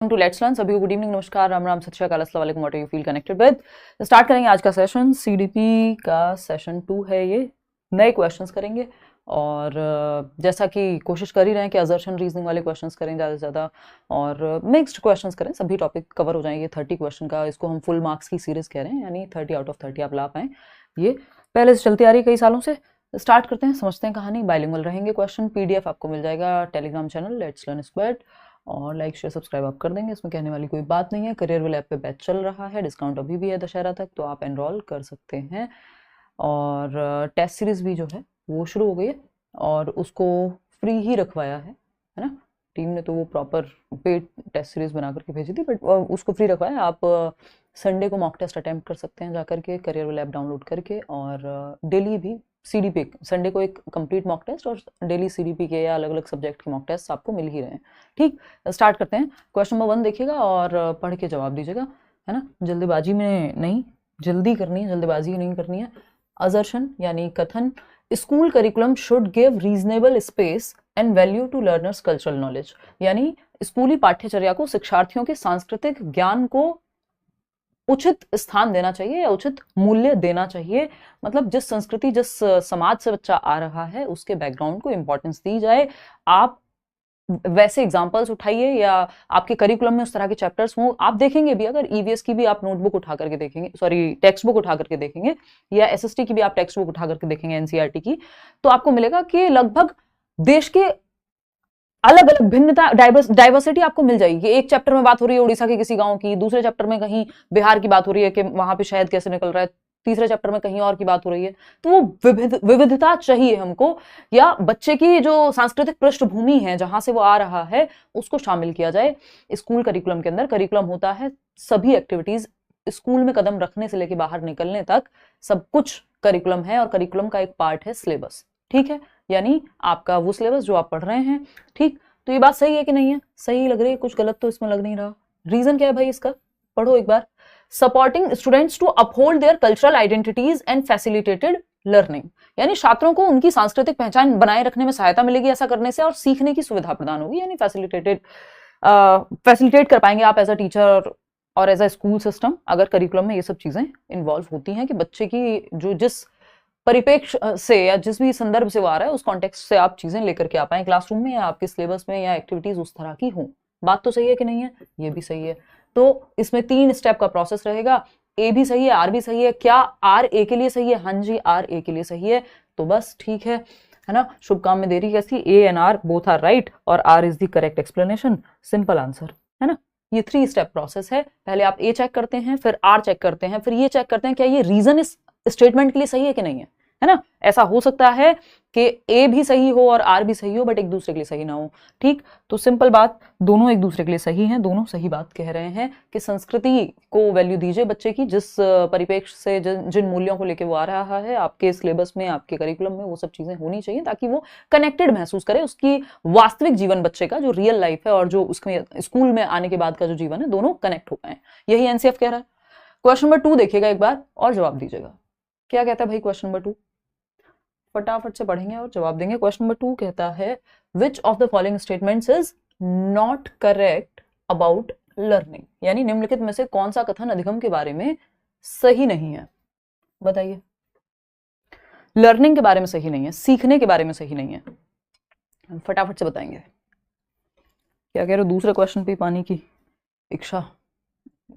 To let's learn. सभी को good evening, नमस्कार, राम राम, सत श्री अकाल, अस्सलाम वालेकुम, what you feel connected with. Start करेंगे आज का सेशन। सीडीपी का सेशन 2 है ये। नए क्वेश्चंस करेंगे और जैसा कि कोशिश कर ही रहे हैं कि असर्शन रीजनिंग वाले क्वेश्चंस करें ज़्यादा से ज़्यादा और मिक्स्ड क्वेश्चंस करें, सभी टॉपिक कवर हो जाएंगे। 30 क्वेश्चन का इसको हम फुल मार्क्स की सीरीज कह रहे हैं, यानी 30 आउट ऑफ 30 आप ला पाएँ। ये पहले से चलती आ रही कई सालों से। स्टार्ट करते हैं, समझते हैं कहानी। बाइलिंगुअल रहेंगे क्वेश्चन। पीडीएफ आपको मिल जाएगा Telegram channel let's learn squad, और लाइक शेयर सब्सक्राइब आप कर देंगे, इसमें कहने वाली कोई बात नहीं है। करियर विल ऐप पे बैच चल रहा है, डिस्काउंट अभी भी है दशहरा तक, तो आप एनरोल कर सकते हैं। और टेस्ट सीरीज भी जो है वो शुरू हो गई है और उसको फ्री ही रखवाया है ना। टीम ने तो वो प्रॉपर पेड टेस्ट सीरीज बना करके भेजी थी, बट उसको फ्री रखवाया है। आप संडे को मॉक टेस्ट अटेम्प्ट कर सकते हैं जाकर के करियर विल ऐप डाउनलोड करके, और डेली भी सीडीपी, संडे को एक कंप्लीट मॉक टेस्ट और डेली सीडीपी के या अलग अलग सब्जेक्ट के मॉक टेस्ट आपको मिल ही रहे हैं। ठीक, स्टार्ट करते हैं। क्वेश्चन नंबर 1 देखिएगा और पढ़ के जवाब दीजिएगा, है ना। जल्दीबाजी में नहीं, जल्दी करनी है, जल्दीबाजी नहीं करनी है। असर्शन यानी कथन, school curriculum should give reasonable space and value to learners cultural knowledge, यानी स्कूली पाठ्यचर्या को शिक्षार्थियों के सांस्कृतिक ज्ञान को उचित स्थान देना चाहिए या उचित मूल्य देना चाहिए। मतलब जिस संस्कृति, जिस समाज से बच्चा आ रहा है उसके बैकग्राउंड को इंपॉर्टेंस दी जाए। आप वैसे एग्जाम्पल्स उठाइए या आपके करिकुलम में उस तरह के चैप्टर्स हों। आप देखेंगे भी, अगर ईवीएस की भी आप नोटबुक उठा करके देखेंगे, सॉरी टेक्स्ट बुक उठा करके देखेंगे, या एसएसटी की भी आप टेक्स्ट बुक उठा करके देखेंगे, एनसीईआरटी की, तो आपको मिलेगा कि लगभग देश के अलग अलग भिन्नता, डाइवर्सिटी आपको मिल जाएगी। एक चैप्टर में बात हो रही है उड़ीसा के किसी गांव की, दूसरे चैप्टर में कहीं बिहार की बात हो रही है कि वहां पे शहद कैसे निकल रहा है, तीसरे चैप्टर में कहीं और की बात हो रही है। तो वो विविधता चाहिए हमको, या बच्चे की जो सांस्कृतिक पृष्ठभूमि है जहां से वो आ रहा है उसको शामिल किया जाए स्कूल करिकुलम के अंदर। करिकुलम होता है सभी एक्टिविटीज, स्कूल में कदम रखने से लेकर बाहर निकलने तक सब कुछ करिकुलम है, और करिकुलम का एक पार्ट है सिलेबस। ठीक है, यानी आपका वो सिलेबस जो आप पढ़ रहे हैं। ठीक, तो ये बात सही है कि नहीं है? सही लग रही है? कुछ गलत तो इसमें लग नहीं रहा। रीजन क्या है भाई इसका? पढ़ो एक बार। Supporting students to uphold their cultural identities and facilitated learning, यानी छात्रों को उनकी सांस्कृतिक पहचान बनाए रखने में सहायता मिलेगी ऐसा करने से, और सीखने की सुविधा प्रदान होगी, यानी फैसिलिटेट कर पाएंगे आप एज अ टीचर और एज अ स्कूल सिस्टम, अगर करिकुलम में ये सब चीजें इन्वॉल्व होती हैं कि बच्चे की जो जिस परिप्रेक्ष्य से या जिस भी संदर्भ से वो आ रहा है उस कॉन्टेक्स्ट से आप चीजें लेकर के आ पाए क्लासरूम में, या आपके सिलेबस में या एक्टिविटीज उस तरह की हो। बात तो सही है कि नहीं है? ये भी सही है। तो इसमें 3 स्टेप का प्रोसेस रहेगा। ए भी सही है, आर भी सही है। क्या आर ए के लिए सही है? हाँ जी, आर ए के लिए सही है। तो बस ठीक है ना। शुभ काम में देरी कैसी? A and R both are right और R is the correct explanation. Simple answer है ना। ये 3 स्टेप प्रोसेस है। पहले आप ए चेक करते हैं, फिर आर चेक करते हैं, फिर ये चेक करते हैं क्या ये रीजन इस स्टेटमेंट के लिए सही है कि नहीं है ना। ऐसा हो सकता है कि ए भी सही हो और आर भी सही हो, बट एक दूसरे के लिए सही ना हो। ठीक, तो सिंपल बात, दोनों एक दूसरे के लिए सही हैं, दोनों सही बात कह रहे हैं कि संस्कृति को वैल्यू दीजिए बच्चे की, जिस परिप्रेक्ष्य से जिन मूल्यों को लेकर वो आ रहा है आपके सिलेबस में, आपके करिकुलम में, वो सब चीजें होनी चाहिए ताकि वो कनेक्टेड महसूस करे। उसकी वास्तविक जीवन, बच्चे का जो रियल लाइफ है और जो उसमें स्कूल में आने के बाद का जो जीवन है, दोनों कनेक्ट हो पाए। यही एनसीएफ कह रहा है। क्वेश्चन नंबर 2 देखिएगा एक बार और जवाब दीजिएगा। क्या कहता है भाई क्वेश्चन नंबर 2? फटाफट से पढ़ेंगे और जवाब देंगे। क्वेश्चन नंबर 2 कहता है, which of the following statements is not correct about learning, यानी निम्नलिखित में से कौन सा कथन अधिगम के बारे में सही नहीं है? बताइए। लर्निंग के बारे में सही नहीं है, सीखने के बारे में सही नहीं है। फटाफट से बताएंगे। क्या कह रहे हो? दूसरे क्वेश्चन पे पानी की इच्छा?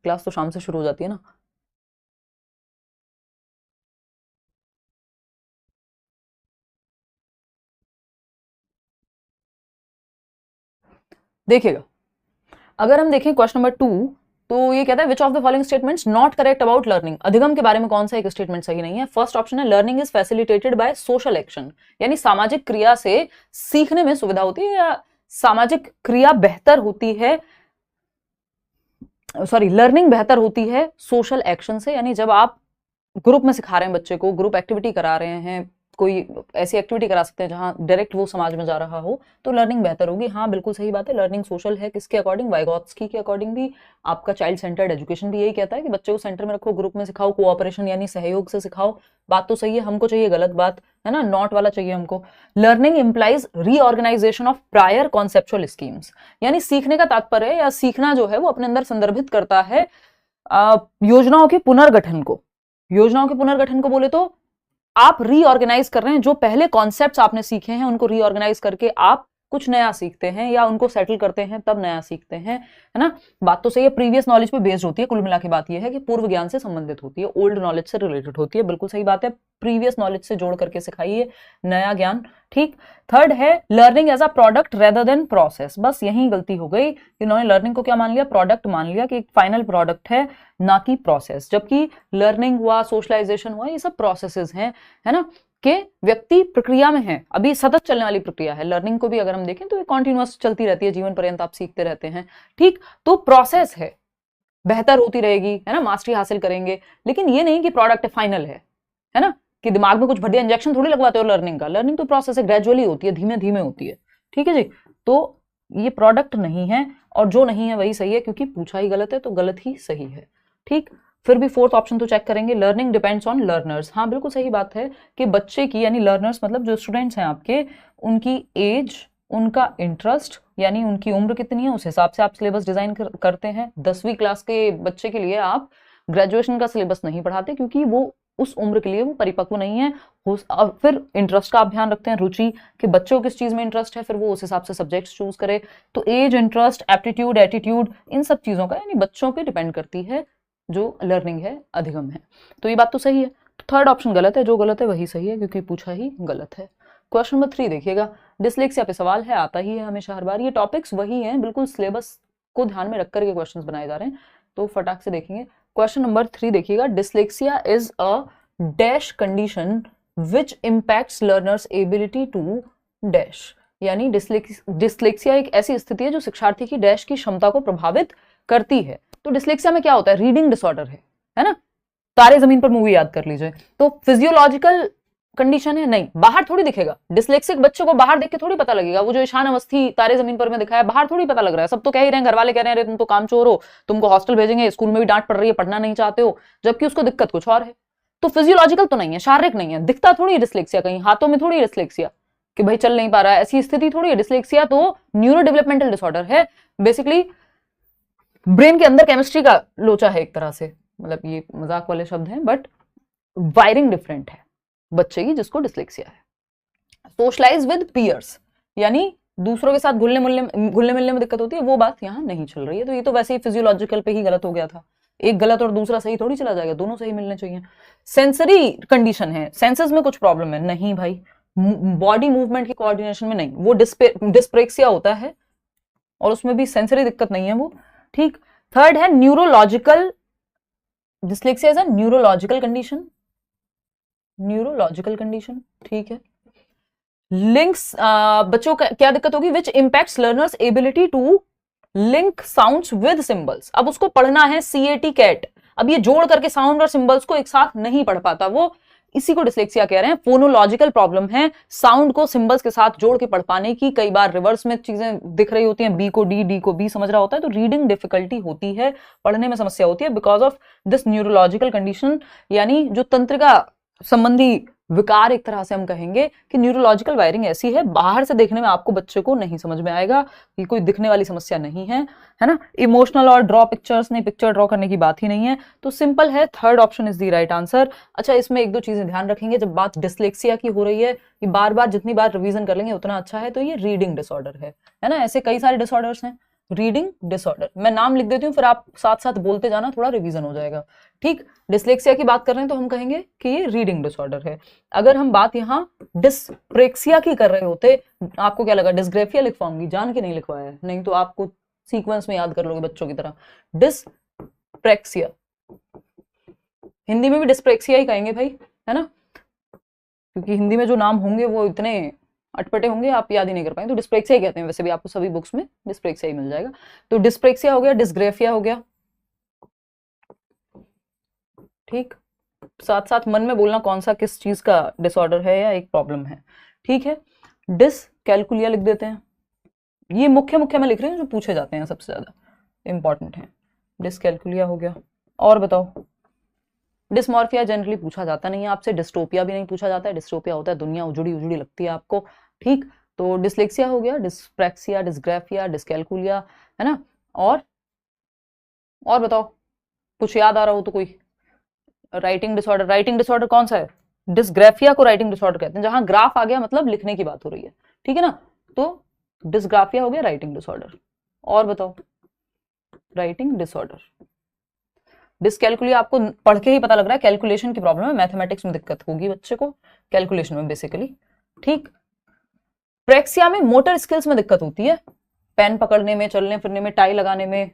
क्लास तो शाम से शुरू हो जाती है ना। देखिएगा, अगर हम देखें क्वेश्चन नंबर 2, तो ये कहता है which of the following statements not correct about learning, अधिगम के बारे में कौन सा एक स्टेटमेंट सही नहीं है? फर्स्ट ऑप्शन है learning is facilitated by social action, यानी सामाजिक क्रिया से सीखने में सुविधा होती है या सामाजिक क्रिया बेहतर होती है, सॉरी लर्निंग बेहतर होती है सोशल एक्शन से, यानी जब आप ग्रुप में सिखा रहे हैं बच्चे को, ग्रुप एक्टिविटी करा रहे हैं, कोई ऐसी एक्टिविटी करा सकते हैं जहां डायरेक्ट वो समाज में जा रहा हो, तो लर्निंग बेहतर होगी। हाँ बिल्कुल सही बात है, लर्निंग सोशल है। किसके अकॉर्डिंग? वाइगॉत्स्की के अकॉर्डिंग भी आपका चाइल्ड सेंटर्ड एजुकेशन भी यही कहता है कि बच्चे को सेंटर में रखो, ग्रुप में सिखाओ, कोऑपरेशन यानी सहयोग से सिखाओ। बात तो सही है, हमको चाहिए गलत बात, है ना, नॉट वाला चाहिए हमको। Learning implies reorganisation of prior conceptual schemes, यानी सीखने का तात्पर्य या सीखना जो है वो अपने अंदर संदर्भित करता है योजनाओं के पुनर्गठन को। योजनाओं के पुनर्गठन को बोले तो आप रीऑर्गेनाइज कर रहे हैं, जो पहले कॉन्सेप्ट्स आपने सीखे हैं उनको रीऑर्गेनाइज करके आप कुछ नया सीखते हैं या उनको सेटल करते हैं तब नया सीखते हैं, है ना। बात तो सही है, प्रीवियस नॉलेज पे बेस्ड होती है। कुल मिला के बात यह है कि पूर्व ज्ञान से संबंधित होती है, ओल्ड नॉलेज से रिलेटेड होती है। बिल्कुल सही बात है, प्रीवियस नॉलेज से जोड़ करके सिखाइए नया ज्ञान, ठीक। थर्ड है learning as a product rather than process. बस यही गलती हो गई, इन्होंने लर्निंग को क्या मान लिया? प्रोडक्ट मान लिया कि एक फाइनल प्रोडक्ट है, ना कि प्रोसेस। जबकि लर्निंग हुआ, सोशलाइजेशन हुआ, ये सब प्रोसेसेस हैं, है ना, कि व्यक्ति प्रक्रिया में है, अभी सतत चलने वाली प्रक्रिया है। लर्निंग को भी अगर हम देखें तो ये कॉन्टिन्यूअस चलती रहती है, जीवन पर्यंत आप सीखते रहते हैं, ठीक। तो प्रोसेस है, बेहतर होती रहेगी, है ना, मास्टरी हासिल करेंगे, लेकिन ये नहीं कि प्रोडक्ट फाइनल है ना, कि दिमाग में कुछ बढ़िया इंजेक्शन थोड़ी लगवाते हो लर्निंग का। लर्निंग तो प्रोसेस है, ग्रेजुअली होती है, धीमे धीमे होती है, ठीक है जी। तो ये प्रोडक्ट नहीं है, और जो नहीं है वही सही है, क्योंकि पूछा ही गलत है तो गलत ही सही है, ठीक। फिर भी फोर्थ ऑप्शन तो चेक करेंगे, लर्निंग डिपेंड्स ऑन लर्नर्स। हाँ बिल्कुल सही बात है कि बच्चे की, यानी लर्नर्स मतलब जो स्टूडेंट्स हैं आपके, उनकी एज, उनका इंटरेस्ट, यानी उनकी उम्र कितनी है, उस हिसाब से आप सिलेबस डिजाइन करते हैं। 10वीं क्लास के बच्चे के लिए आप ग्रेजुएशन का सिलेबस नहीं पढ़ाते, क्योंकि वो उस उम्र के लिए वो परिपक्व नहीं है। अब फिर इंटरेस्ट का आप ध्यान रखते हैं, रुचि, कि बच्चों को किस चीज में इंटरेस्ट है, फिर वो उस हिसाब से सब्जेक्ट्स चूज करे। तो एज, इंटरेस्ट, एप्टीट्यूड, एटीट्यूड, इन सब चीजों का, यानी बच्चों पे डिपेंड करती है जो लर्निंग है, अधिगम है। तो ये बात तो सही है। तो थर्ड ऑप्शन गलत है, जो गलत है वही सही है, क्योंकि पूछा ही गलत है। क्वेश्चन नंबर 3 देखिएगा, डिसलेक्सिया पे सवाल है, आता ही है हमेशा हर बार। ये टॉपिक्स वही हैं, बिल्कुल सिलेबस को ध्यान में रख करके क्वेश्चंस बनाए जा रहे हैं, तो फटाक से देखेंगे। क्वेश्चन नंबर 3 देखिएगा, dyslexia is a dash condition which impacts learners ability to dash, यानी डिसलेक्सिया एक ऐसी स्थिति है जो शिक्षार्थी की डैश की क्षमता को प्रभावित करती है। तो डिसलेक्सिया में क्या होता है? रीडिंग डिसऑर्डर है ना। तारे जमीन पर मूवी याद कर लीजिए, तो फिजियोलॉजिकल कंडीशन है, नहीं, बाहर थोड़ी दिखेगा। डिसलेक्सिक बच्चों को बाहर देख के थोड़ी पता लगेगा। वो जो ईशान अवस्थी तारे जमीन पर में दिखाया, बाहर थोड़ी पता लग रहा है। सब तो कह ही रहे हैं, घर वाले कह रहे हैं, तुम तो कामचोर हो, तुमको हॉस्टल भेजेंगे, स्कूल में भी डांट पड़ रही है, पढ़ना नहीं चाहते हो, जबकि उसको दिक्कत कुछ और है। तो फिजियोलॉजिकल तो नहीं है, शारीरिक नहीं है, दिखता थोड़ी है डिसलेक्सिया, कहीं हाथों में थोड़ी है डिसलेक्सिया कि भाई चल नहीं पा रहा है, ऐसी स्थिति थोड़ी है। डिसलेक्सिया तो न्यूरो डेवलपमेंटल डिसऑर्डर है, बेसिकली ब्रेन के अंदर केमिस्ट्री का लोचा है एक तरह से, मतलब ये मजाक वाले शब्द हैं, बट वायरिंग डिफरेंट है बच्चे की जिसको डिसलेक्सिया है। सोशलाइज विद पीयर्स, यानी दूसरों के साथ घुलने मिलने में दिक्कत होती है, वो बात यहाँ नहीं चल रही है। तो ये तो वैसे ही फिजियोलॉजिकल पे ही गलत हो गया था, एक गलत और दूसरा सही थोड़ी चला जाएगा, दोनों सही मिलने चाहिए। सेंसरी कंडीशन है, सेंसेस में कुछ प्रॉब्लम है, नहीं भाई, बॉडी मूवमेंट की कोऑर्डिनेशन में नहीं, वो डिस्प्रेक्सिया होता है और उसमें भी सेंसरी दिक्कत नहीं है वो, ठीक। थर्ड है neurological, dyslexia is a neurological condition, neurological condition, ठीक है। लिंक्स, बच्चों का क्या दिक्कत होगी? Which impacts learners ability to link sounds with symbols. अब उसको पढ़ना है CAT कैट, अब ये जोड़ करके साउंड और सिंबल्स को एक साथ नहीं पढ़ पाता वो, इसी को डिसलेक्सिया कह रहे हैं। फोनोलॉजिकल प्रॉब्लम है, साउंड को सिंबल्स के साथ जोड़ के पढ़ पाने की, कई बार रिवर्स में चीजें दिख रही होती हैं, B को D, D को B समझ रहा होता है, तो रीडिंग डिफिकल्टी होती है, पढ़ने में समस्या होती है because of this neurological condition, यानी जो तंत्रिका संबंधी विकार एक तरह से हम कहेंगे कि न्यूरोलॉजिकल वायरिंग ऐसी है, बाहर से देखने में आपको बच्चे को नहीं समझ में आएगा, ये कोई दिखने वाली समस्या नहीं है, है ना। इमोशनल और ड्रॉ पिक्चर्स नहीं, पिक्चर ड्रॉ करने की बात ही नहीं है, तो सिंपल है, third option is the right answer. अच्छा, इसमें एक दो चीजें ध्यान रखेंगे, जब बात डिसलेक्सिया की हो रही है, ये बार बार जितनी बार रिवीजन कर लेंगे उतना अच्छा है। तो ये रीडिंग डिसऑर्डर है ना, ऐसे कई सारे डिसऑर्डर्स हैं, रीडिंग डिसऑर्डर, मैं नाम लिख देती हूँ, फिर आप साथ साथ बोलते जाना, थोड़ा रिवीजन हो जाएगा, ठीक। डिसलेक्सिया की बात कर रहे हैं तो हम कहेंगे कि ये रीडिंग डिसऑर्डर है। अगर हम बात यहाँ डिस्प्रेक्सिया की कर रहे होते, आपको क्या लगा डिस्ग्रेफिया लिखवाऊंगी, जान के नहीं लिखवाया है, नहीं तो आपको सीक्वेंस में याद कर लोगे बच्चों की तरह। डिस्प्रेक्सिया, हिंदी में भी डिस्प्रेक्सिया ही कहेंगे भाई, है ना, क्योंकि हिंदी में जो नाम होंगे वो इतने अटपटे होंगे आप याद ही नहीं कर पाएंगे, तो डिस्प्रेक्सिया ही कहते हैं, वैसे भी आपको सभी बुक्स में डिस्प्रेक्सिया ही मिल जाएगा। तो डिस्प्रेक्सिया हो गया, डिस्ग्रेफिया हो गया, ठीक। साथ साथ मन में बोलना कौन सा किस चीज का डिसऑर्डर है या एक प्रॉब्लम है, ठीक है। डिसकैलकुलिया लिख देते हैं, ये मुख्य मुख्य में लिख रही हूँ जो पूछे जाते हैं सबसे ज्यादा इंपॉर्टेंट है। डिसकैलकुलिया हो गया, और बताओ। डिस्मॉर्फिया जनरली पूछा जाता नहीं है आपसे, डिस्टोपिया भी नहीं पूछा जाता है, डिस्टोपिया होता है दुनिया उजड़ी उजड़ी लगती है आपको, ठीक। तो डिसलेक्सिया हो गया, डिस्प्रैक्सिया, डिस्ग्राफिया, डिसकैलकुलिया, है ना। और बताओ, कुछ याद आ रहा हो तो कोई। राइटिंग डिसऑर्डर कौन सा है? डिस्ग्राफिया को राइटिंग डिसऑर्डर कहते हैं, जहां ग्राफ आ गया मतलब लिखने की बात हो रही है, ठीक है ना। तो डिस्ग्राफिया हो गया राइटिंग डिसऑर्डर। और बताओ, राइटिंग डिसऑर्डर। डिसकैलकुलिया आपको पढ़ के ही पता लग रहा है कैलकुलेशन की प्रॉब्लम है, मैथमेटिक्स में दिक्कत होगी बच्चे को, कैलकुलेशन में बेसिकली, ठीक। प्रेक्सिया में मोटर स्किल्स में दिक्कत होती है, पेन पकड़ने में, चलने फिरने में, टाई लगाने में,